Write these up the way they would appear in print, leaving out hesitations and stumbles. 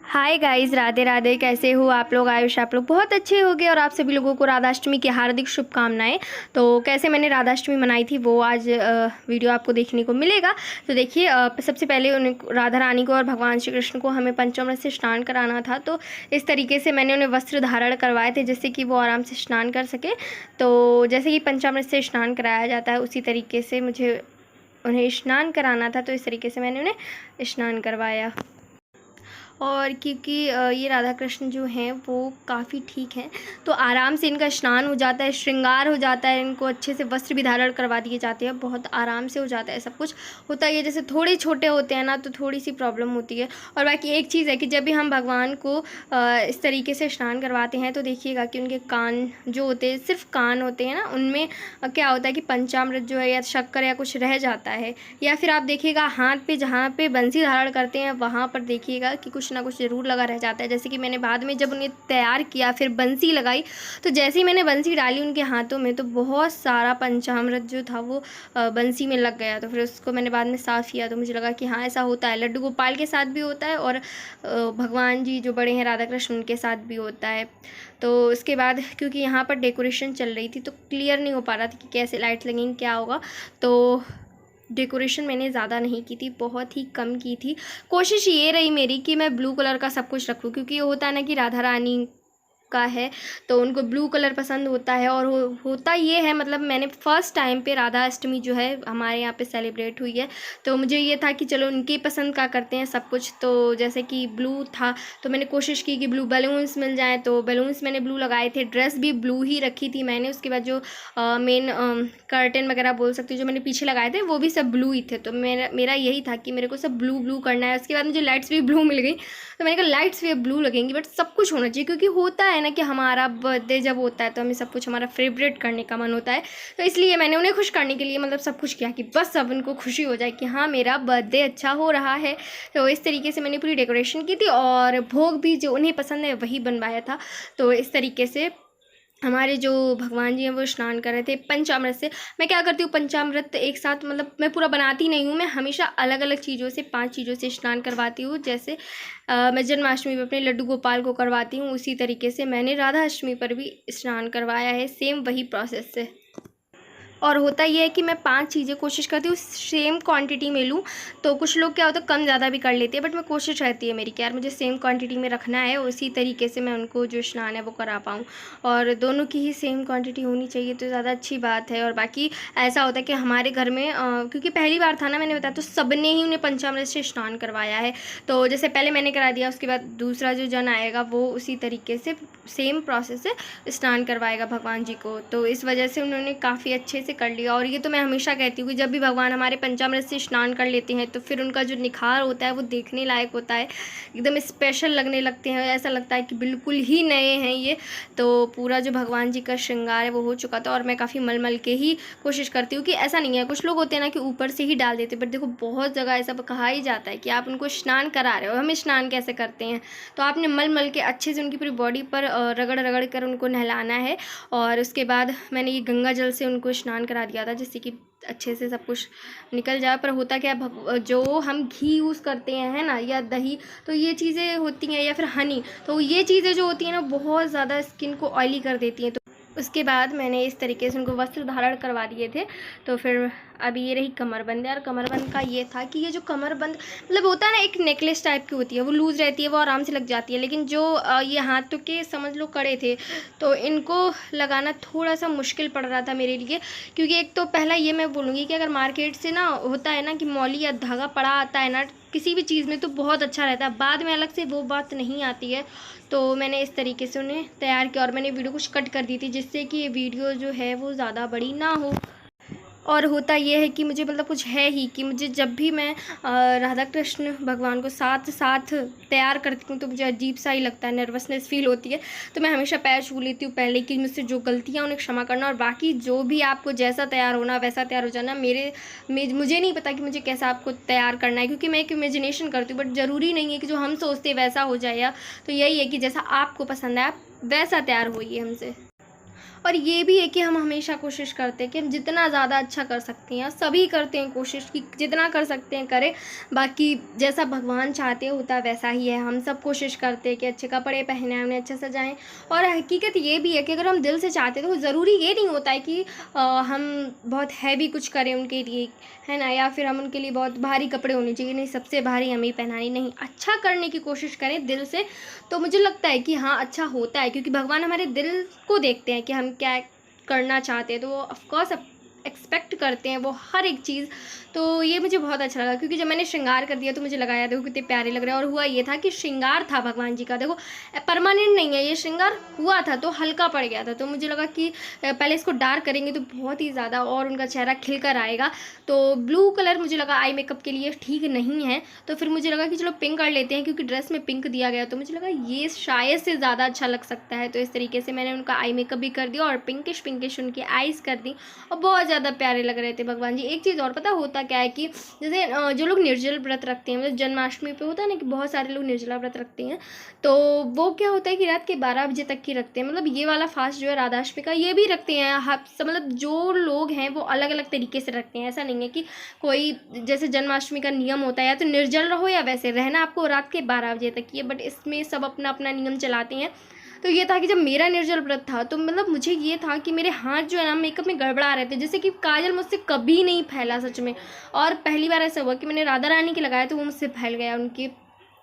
Hi guys, Radhe Radhe. कैसे हो आप लोग? आयुष आप लोग बहुत अच्छे होंगे और आप सभी लोगों को राधाष्टमी की हार्दिक शुभकामनाएं। तो कैसे मैंने राधाष्टमी मनाई थी वो आज वीडियो आपको देखने को मिलेगा। तो देखिए, सबसे पहले उन्हें राधा रानी को और भगवान श्री कृष्ण को हमें पंचामृत से स्नान कराना था। तो इस तरीके से मैंने उन्हें वस्त्र धारण करवाए थे जिससे कि वो आराम से स्नान कर सके। तो जैसे कि पंचामृत से स्नान कराया जाता है उसी तरीके से मुझे उन्हें स्नान कराना था। तो इस तरीके से मैंने उन्हें स्नान करवाया। और क्योंकि ये राधा कृष्ण जो हैं वो काफ़ी ठीक हैं, तो आराम से इनका स्नान हो जाता है, श्रृंगार हो जाता है, इनको अच्छे से वस्त्र भी धारण करवा दिए जाते हैं, बहुत आराम से हो जाता है। सब कुछ होता है। जैसे थोड़े छोटे होते हैं ना तो थोड़ी सी प्रॉब्लम होती है। और बाकी एक चीज़ है कि जब भी हम भगवान को इस तरीके से स्नान करवाते हैं तो देखिएगा कि उनके कान जो होते हैं, सिर्फ कान होते हैं ना, उनमें क्या होता है कि पंचामृत जो है या शक्कर या कुछ रह जाता है। या फिर आप देखिएगा हाथ पे जहाँ पे बंसी धारण करते हैं वहाँ पर देखिएगा कि कुछ ना कुछ ज़रूर लगा रह जाता है। जैसे कि मैंने बाद में जब उन्हें तैयार किया फिर बंसी लगाई, तो जैसे ही मैंने बंसी डाली उनके हाथों में तो बहुत सारा पंचामृत जो था वो बंसी में लग गया। तो फिर उसको मैंने बाद में साफ़ किया। तो मुझे लगा कि हाँ, ऐसा होता है, लड्डू गोपाल के साथ भी होता है और भगवान जी जो बड़े हैं राधा कृष्ण उनके साथ भी होता है। तो उसके बाद क्योंकि यहाँ पर डेकोरेशन चल रही थी तो क्लियर नहीं हो पा रहा था कि कैसे लाइट्स लगेंगी, क्या होगा। तो डेकोरेशन मैंने ज़्यादा नहीं की थी, बहुत ही कम की थी। कोशिश ये रही मेरी कि मैं ब्लू कलर का सब कुछ रखूँ, क्योंकि ये होता है ना कि राधा रानी का है तो उनको ब्लू कलर पसंद होता है। और होता ये है, मतलब मैंने फ़र्स्ट टाइम पे राधा अष्टमी जो है हमारे यहाँ पे सेलिब्रेट हुई है, तो मुझे ये था कि चलो उनकी पसंद का करते हैं सब कुछ। तो जैसे कि ब्लू था तो मैंने कोशिश की कि ब्लू बैलून्स मिल जाएँ, तो बैलून्स मैंने ब्लू लगाए थे। ड्रेस भी ब्लू ही रखी थी मैंने। उसके बाद जो मेन कर्टन वगैरह बोल सकती हूँ जो मैंने पीछे लगाए थे वो भी सब ब्लू ही थे। तो मेरा यही था कि मेरे को सब ब्लू ब्लू करना है। उसके बाद मुझे लाइट्स भी ब्लू मिल गई, तो मैंने कहा लाइट्स भी अब ब्लू लगेंगी, बट सब कुछ होना चाहिए, क्योंकि होता है ना कि हमारा बर्थडे जब होता है तो हमें सब कुछ हमारा फेवरेट करने का मन होता है। तो इसलिए मैंने उन्हें खुश करने के लिए मतलब सब कुछ किया कि बस अब उनको खुशी हो जाए कि हाँ, मेरा बर्थडे अच्छा हो रहा है। तो इस तरीके से मैंने पूरी डेकोरेशन की थी और भोग भी जो उन्हें पसंद है वही बनवाया था। तो इस तरीके से हमारे जो भगवान जी हैं वो स्नान कर रहे थे पंचामृत से। मैं क्या करती हूँ, पंचामृत एक साथ मतलब मैं पूरा बनाती नहीं हूँ, मैं हमेशा अलग अलग चीज़ों से 5 चीज़ों से स्नान करवाती हूँ। जैसे मैं जन्माष्टमी पर अपने लड्डू गोपाल को करवाती हूँ, उसी तरीके से मैंने राधा अष्टमी पर भी स्नान करवाया है, सेम वही प्रोसेस से। और होता ये है कि मैं 5 चीज़ें कोशिश करती हूँ सेम क्वांटिटी में लूँ। तो कुछ लोग क्या होता है कम ज़्यादा भी कर लेते हैं, बट मैं कोशिश रहती है मेरी कि यार मुझे सेम क्वांटिटी में रखना है, उसी तरीके से मैं उनको जो स्नान है वो करा पाऊँ। और दोनों की ही सेम क्वांटिटी होनी चाहिए तो ज़्यादा अच्छी बात है। और बाकी ऐसा होता है कि हमारे घर में क्योंकि पहली बार था ना, मैंने बताया, तो सबने ही उन्हें पंचामृत से स्नान करवाया है। तो जैसे पहले मैंने करा दिया, उसके बाद दूसरा जो जन आएगा वो उसी तरीके से सेम प्रोसेस से स्नान करवाएगा भगवान जी को। तो इस वजह से उन्होंने काफ़ी अच्छे से कर लिया। और ये तो मैं हमेशा कहती हूँ कि जब भी भगवान हमारे पंचामृत से स्नान कर लेते हैं तो फिर उनका जो निखार होता है वो देखने लायक होता है, एकदम स्पेशल लगने लगते हैं, ऐसा लगता है कि बिल्कुल ही नए हैं ये। तो पूरा जो भगवान जी का श्रृंगार है वो हो चुका था। और मैं काफ़ी मल के ही कोशिश करती हूँ कि ऐसा नहीं है, कुछ लोग होते हैं ना कि ऊपर से ही डाल देते, बट देखो बहुत जगह ऐसा कहा ही जाता है कि आप उनको स्नान करा रहे हो, हम स्नान कैसे करते हैं, तो आपने मल के अच्छे से उनकी पूरी बॉडी पर रगड़ रगड़ कर उनको नहलाना है। और उसके बाद मैंने ये गंगा जल से उनको स्नान करा दिया था जिससे कि अच्छे से सब कुछ निकल जाए। पर होता क्या है, जो हम घी यूज़ करते हैं है ना, या दही, तो ये चीज़ें होती हैं, या फिर हनी, तो ये चीज़ें जो होती हैं ना बहुत ज़्यादा स्किन को ऑयली कर देती हैं। तो उसके बाद मैंने इस तरीके से उनको वस्त्र धारण करवा दिए थे। तो फिर अभी ये रही कमरबंद। और कमरबंद का ये था कि ये जो कमरबंद मतलब होता है ना, एक नेकलेस टाइप की होती है, वो लूज़ रहती है, वो आराम से लग जाती है, लेकिन जो ये हाथों के समझ लो कड़े थे तो इनको लगाना थोड़ा सा मुश्किल पड़ रहा था मेरे लिए। क्योंकि एक तो पहला ये मैं बोलूँगी कि अगर मार्केट से ना होता है ना कि मौली या धागा पड़ा आता है ना किसी भी चीज़ में तो बहुत अच्छा रहता है, बाद में अलग से वो बात नहीं आती है। तो मैंने इस तरीके से उन्हें तैयार किया और मैंने वीडियो कुछ कट कर दी थी जिससे कि ये वीडियो जो है वो ज़्यादा बड़ी ना हो। और होता ये है कि मुझे मतलब कुछ है ही कि मुझे जब भी मैं राधा कृष्ण भगवान को साथ साथ तैयार करती हूँ तो मुझे अजीब सा ही लगता है, नर्वसनेस फील होती है। तो मैं हमेशा पैर छू लेती हूँ पहले कि मुझसे जो गलतियाँ उन्हें क्षमा करना, और बाकी जो भी आपको जैसा तैयार होना वैसा तैयार हो जाना। मुझे नहीं पता कि मुझे कैसा आपको तैयार करना है, क्योंकि मैं एक इमेजिनेशन करती हूँ, बट ज़रूरी नहीं है कि जो हम सोचते वैसा हो जाए। या तो यही है कि जैसा आपको पसंद है आप वैसा तैयार होइए हमसे। और ये भी है कि हम हमेशा कोशिश करते हैं कि हम जितना ज़्यादा अच्छा कर सकते हैं, सभी करते हैं कोशिश कि जितना कर सकते हैं करें, बाकी जैसा भगवान चाहते होता है वैसा ही है। हम सब कोशिश करते हैं कि अच्छे कपड़े पहने, उन्हें अच्छे सजाएं। और हकीकत ये भी है कि अगर हम दिल से चाहते हैं तो ज़रूरी ये नहीं होता है कि हम बहुत हैवी कुछ करें उनके लिए, है ना, या फिर हम उनके लिए बहुत भारी कपड़े होने चाहिए, नहीं सबसे भारी हमें ही पहनानी, नहीं, अच्छा करने की कोशिश करें दिल से। तो मुझे लगता है कि हाँ अच्छा होता है, क्योंकि भगवान हमारे दिल को देखते हैं कि हम क्या करना चाहते हैं, तो वो ऑफकोर्स एक्सपेक्ट करते हैं वो हर एक चीज़। तो ये मुझे बहुत अच्छा लगा, क्योंकि जब मैंने श्रृंगार कर दिया तो मुझे लगाया देखो कितने प्यारे लग रहे हैं। और हुआ ये था कि श्रृंगार था भगवान जी का, देखो परमानेंट नहीं है, ये श्रृंगार हुआ था तो हल्का पड़ गया था, तो मुझे लगा कि पहले इसको डार्क करेंगे तो बहुत ही ज़्यादा और उनका चेहरा खिल कर आएगा। तो ब्लू कलर मुझे लगा आई मेकअप के लिए ठीक नहीं है, तो फिर मुझे लगा कि चलो पिंक कर लेते हैं, क्योंकि ड्रेस में पिंक दिया गया, तो मुझे लगा ये शायद से ज़्यादा अच्छा लग सकता है। तो इस तरीके से मैंने उनका आई मेकअप भी कर दिया और पिंकिश पिंकिश उनकी आईज़ कर दी, और बहुत ज़्यादा प्यारे लग रहे थे भगवान जी। एक चीज़ और पता होता क्या है कि जैसे जो लोग निर्जल व्रत रखते हैं, मतलब जन्माष्टमी पे होता है ना कि बहुत सारे लोग निर्जला व्रत रखते हैं, तो वो क्या होता है कि रात के 12 बजे तक की रखते हैं। मतलब ये वाला फास्ट जो है राधाष्टमी का, ये भी रखते हैं। मतलब जो लोग हैं वो अलग अलग तरीके से रखते हैं, ऐसा नहीं है कि कोई जैसे जन्माष्टमी का नियम होता है या तो निर्जल रहो या वैसे रहना आपको रात के 12 बजे तक ही है, बट इसमें सब अपना अपना नियम चलाते हैं। तो ये था कि जब मेरा निर्जल व्रत था तो मतलब मुझे ये था कि मेरे हाथ जो है ना मेकअप में गड़बड़ा रहे थे, जैसे कि काजल मुझसे कभी नहीं फैला सच में। और पहली बार ऐसा हुआ कि मैंने राधा रानी के लगाया तो वो मुझसे फैल गया, उनके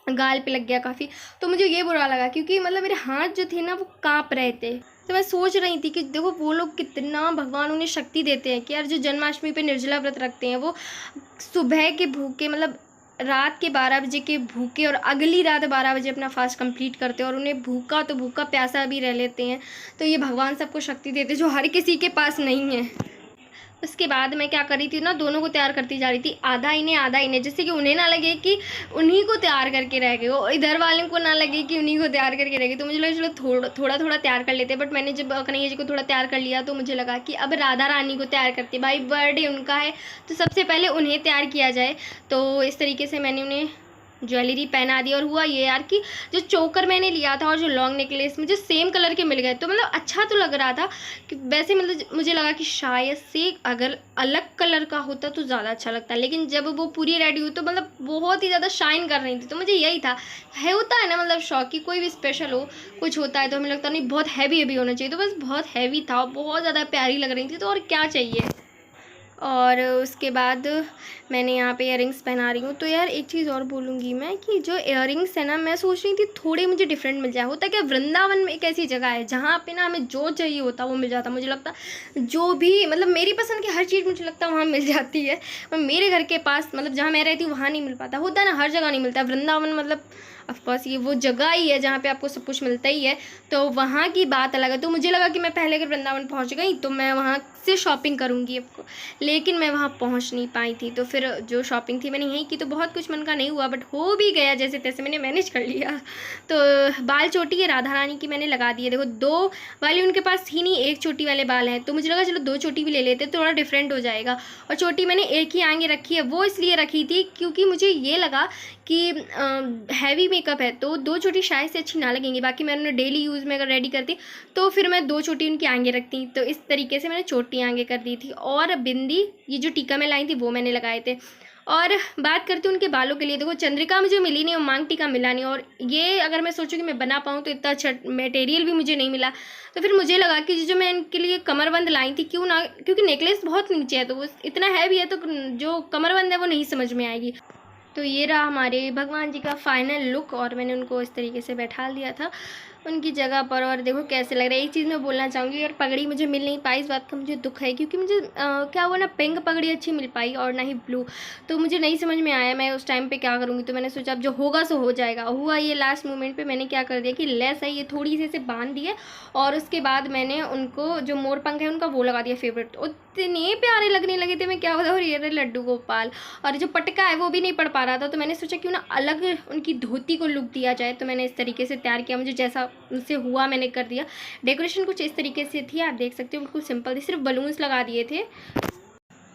गाल पे लग गया काफ़ी। तो मुझे ये बुरा लगा, क्योंकि मतलब मेरे हाथ जो थे ना वो काँप रहे थे। तो मैं सोच रही थी कि देखो वो लोग कितना भगवान उन्हें शक्ति देते हैं कि यार जो जन्माष्टमी पे निर्जला व्रत रखते हैं वो सुबह के भूखे, मतलब रात के 12 बजे के भूखे और अगली रात 12 बजे अपना फास्ट कंप्लीट करते हैं, और उन्हें भूखा तो भूखा प्यासा भी रह लेते हैं। तो ये भगवान सबको शक्ति देते जो हर किसी के पास नहीं है। उसके बाद मैं क्या कर रही थी ना, दोनों को तैयार करती जा रही थी, आधा इन्हें, जिससे कि उन्हें ना लगे कि उन्हीं को तैयार करके रह गए, वो इधर वाले को ना लगे कि उन्हीं को तैयार करके रह गए। तो मुझे लगा चलो थोड़ा थोड़ा तैयार कर लेते, बट मैंने जब कन्हैया जी को थोड़ा तैयार कर लिया तो मुझे लगा कि अब राधा रानी को तैयार करते, भाई बर्थडे उनका है तो सबसे पहले उन्हें तैयार किया जाए। तो इस तरीके से मैंने उन्हें ज्वेलरी पहना दी। और हुआ ये यार कि जो चोकर मैंने लिया था और जो लॉन्ग नेकलेस मुझे सेम कलर के मिल गए, तो मतलब अच्छा तो लग रहा था कि वैसे मतलब मुझे लगा कि शायद से अगर अलग कलर का होता तो ज़्यादा अच्छा लगता, लेकिन जब वो पूरी रेडी हुई तो मतलब बहुत ही ज़्यादा शाइन कर रही थी। तो मुझे यही था, है होता है ना मतलब शौक की कोई भी स्पेशल हो कुछ होता है तो हमें लगता नहीं बहुत हैवी होना चाहिए, तो बस बहुत हैवी था, बहुत ज़्यादा प्यारी लग रही थी, तो और क्या चाहिए। और उसके बाद मैंने यहाँ पे इयररिंग्स पहना रही हूँ। तो यार एक चीज़ और बोलूँगी मैं कि जो इयररिंग्स है ना, मैं सोच रही थी थोड़े मुझे डिफरेंट मिल जाए। होता क्या वृंदावन में एक ऐसी जगह है जहाँ पे ना हमें जो चाहिए होता वो मिल जाता। मुझे लगता जो भी मतलब मेरी पसंद की हर चीज़ मुझे लगता वहाँ मिल जाती है, और मेरे घर के पास मतलब जहाँ मैं रहती हूँ वहाँ नहीं मिल पाता। होता है ना हर जगह नहीं मिलता, वृंदावन मतलब ऑफकोर्स ये वो जगह ही है जहाँ पे आपको सब कुछ मिलता ही है, तो वहाँ की बात अलग है। तो मुझे लगा कि मैं पहले अगर वृंदावन पहुँच गई तो मैं वहाँ से शॉपिंग करूँगी आपको, लेकिन मैं वहाँ पहुँच नहीं पाई थी। तो फिर जो शॉपिंग थी मैंने यहीं की, तो बहुत कुछ मन का नहीं हुआ, बट हो भी गया जैसे तैसे मैंने मैनेज कर लिया। तो बाल चोटी ये राधा रानी की मैंने लगा दी है, देखो 2 वाली उनके पास थी नहीं, 1 चोटी वाले बाल हैं, तो मुझे लगा चलो 2 चोटी भी ले लेते थोड़ा डिफरेंट हो जाएगा। और चोटी मैंने एक ही आगे रखी है, वो इसलिए रखी थी क्योंकि मुझे ये लगा कि हैवी मेकअप है तो 2 चोटी शायद से अच्छी ना लगेंगी, बाकी मैं उन्हें डेली यूज़ में अगर रेडी करती तो फिर मैं 2 चोटी उनकी आगे रखती। तो इस तरीके से मैंने चोटी आगे कर दी थी। और बिंदी ये जो टीका मैं लाई थी वो मैंने लगाए थे। और बात करती हूँ उनके बालों के लिए, देखो चंद्रिका मुझे मिली नहीं और मांग टीका मिला नहीं, और ये अगर मैं सोचूं कि मैं बना पाऊँ तो इतना अच्छा मटेरियल भी मुझे नहीं मिला। तो फिर मुझे लगा कि जो मैं इनके लिए कमरबंद लाई थी क्यों ना, क्योंकि नेकलेस बहुत नीचे है तो वो इतना हैवी है तो जो कमरबंद है वो नहीं समझ में आएगी। तो ये रहा हमारे भगवान जी का फाइनल लुक, और मैंने उनको इस तरीके से बैठा दिया था उनकी जगह पर। और देखो कैसे लग रहा है। एक चीज़ मैं बोलना चाहूँगी, यार पगड़ी मुझे मिल नहीं पाई, इस बात का मुझे दुख है, क्योंकि मुझे क्या हुआ ना पिंक पगड़ी अच्छी मिल पाई और ना ही ब्लू, तो मुझे नहीं समझ में आया मैं उस टाइम पे क्या करूँगी। तो मैंने सोचा अब जो होगा सो हो जाएगा। हुआ ये लास्ट मोमेंट पे मैंने क्या कर दिया कि लेस है ये थोड़ी सी से बांध दिए, और उसके बाद मैंने उनको जो मोर पंख है उनका वो लगा दिया फेवरेट। इतने प्यारे लगने लगे थे, मैं क्या बताऊँ। और ये लड्डू गोपाल, और जो पटका है वो भी नहीं पड़ पा रहा था, तो मैंने सोचा क्यों ना अलग उनकी धोती को लुक दिया जाए। तो मैंने इस तरीके से तैयार किया, मुझे जैसा उनसे हुआ मैंने कर दिया। डेकोरेशन कुछ इस तरीके से थी, आप देख सकते हो बिल्कुल सिंपल थी, सिर्फ बलून्स लगा दिए थे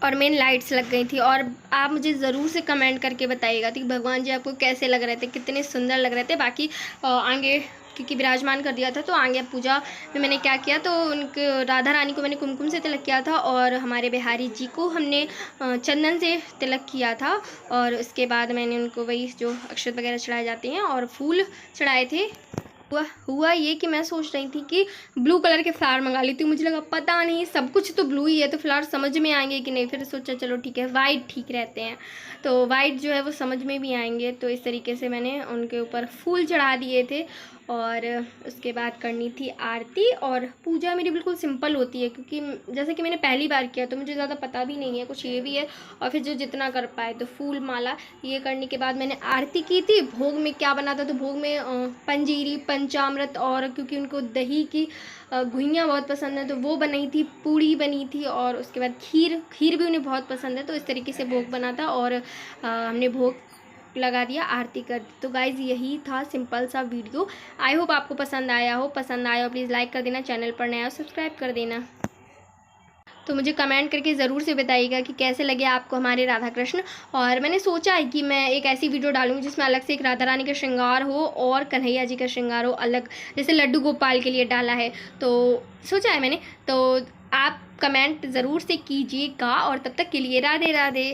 और मेन लाइट्स लग गई थी। और आप मुझे ज़रूर से कमेंट करके बताइएगा कि भगवान जी आपको कैसे लग रहे थे, कितने सुंदर लग रहे थे। बाकी आगे क्योंकि विराजमान कर दिया था। तो आगे पूजा में मैंने क्या किया, तो उनके राधा रानी को मैंने कुमकुम से तिलक किया था और हमारे बिहारी जी को हमने चंदन से तिलक किया था। और उसके बाद मैंने उनको वही जो अक्षत वगैरह चढ़ाए जाते हैं और फूल चढ़ाए थे। हुआ ये कि मैं सोच रही थी कि ब्लू कलर के फ्लावर मंगा लेती हूँ। मुझे लगा पता नहीं सब कुछ तो ब्लू ही है तो फ्लावर समझ में आएंगे कि नहीं, फिर सोचा चलो ठीक है वाइट ठीक रहते हैं, तो वाइट जो है वो समझ में भी आएंगे। तो इस तरीके से मैंने उनके ऊपर फूल चढ़ा दिए थे और उसके बाद करनी थी आरती। और पूजा मेरी बिल्कुल सिंपल होती है क्योंकि जैसे कि मैंने पहली बार किया तो मुझे ज़्यादा पता भी नहीं है, कुछ ये भी है। और फिर जो जितना कर पाए तो फूल माला ये करने के बाद मैंने आरती की थी। भोग में क्या बना था, तो भोग में पंजीरी पंचामृत, और क्योंकि उनको दही की घुइयाँ बहुत पसंद है तो वो बनाई थी, पूड़ी बनी थी, और उसके बाद खीर भी उन्हें बहुत पसंद है। तो इस तरीके से भोग बना था और हमने भोग लगा दिया, आरती कर दी। तो गाइज़ यही था सिंपल सा वीडियो। आई होप आपको पसंद आया हो। पसंद आया हो प्लीज़ लाइक कर देना, चैनल पर नया हो सब्सक्राइब कर देना। तो मुझे कमेंट करके ज़रूर से बताइएगा कि कैसे लगे आपको हमारे राधा कृष्ण। और मैंने सोचा है कि मैं एक ऐसी वीडियो डालूंगी जिसमें अलग से एक राधा रानी का श्रृंगार हो और कन्हैया जी का श्रृंगार हो अलग, जैसे लड्डू गोपाल के लिए डाला है तो सोचा है मैंने। तो आप कमेंट ज़रूर से कीजिएगा और तब तक के लिए राधे राधे।